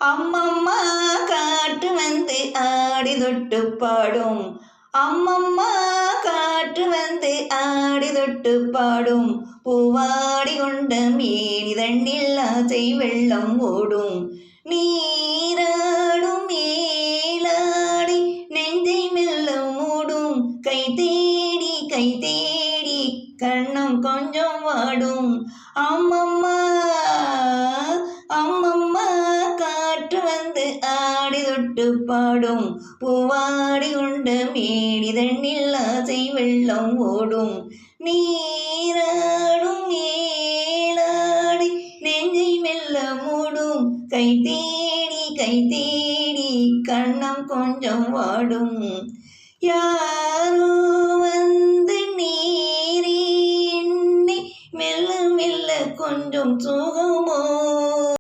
அம்மம்மா காற்று வந்து ஆடி தொட்டு பாடும். அம்மம்மா காற்று வந்து ஆடி தொட்டு பாடும். பூவாடி கொண்ட மேனி தண்டில் ஆசை வெள்ளம் ஓடும். நீராடும் மேலாடி நெஞ்சை மெல்ல மூடும். கை தேடி கண்ணம் கொஞ்சம் வாடும். அம்மம்மா அம்மம்மா காற்று வந்து ஆடி தொட்டு பாடும். பூவாடி கொண்ட மேனி தண்ணில் ஆசை வெள்ளம் ஓடும். நீராடும் மேலாடி நெஞ்சை மெல்ல மூடும். கை தேடி கண்ணம் கொஞ்சம் வாடும். யாரோ வந்து நீரி என்னை மெல்ல மெல்ல கொஞ்சம் சுகமோ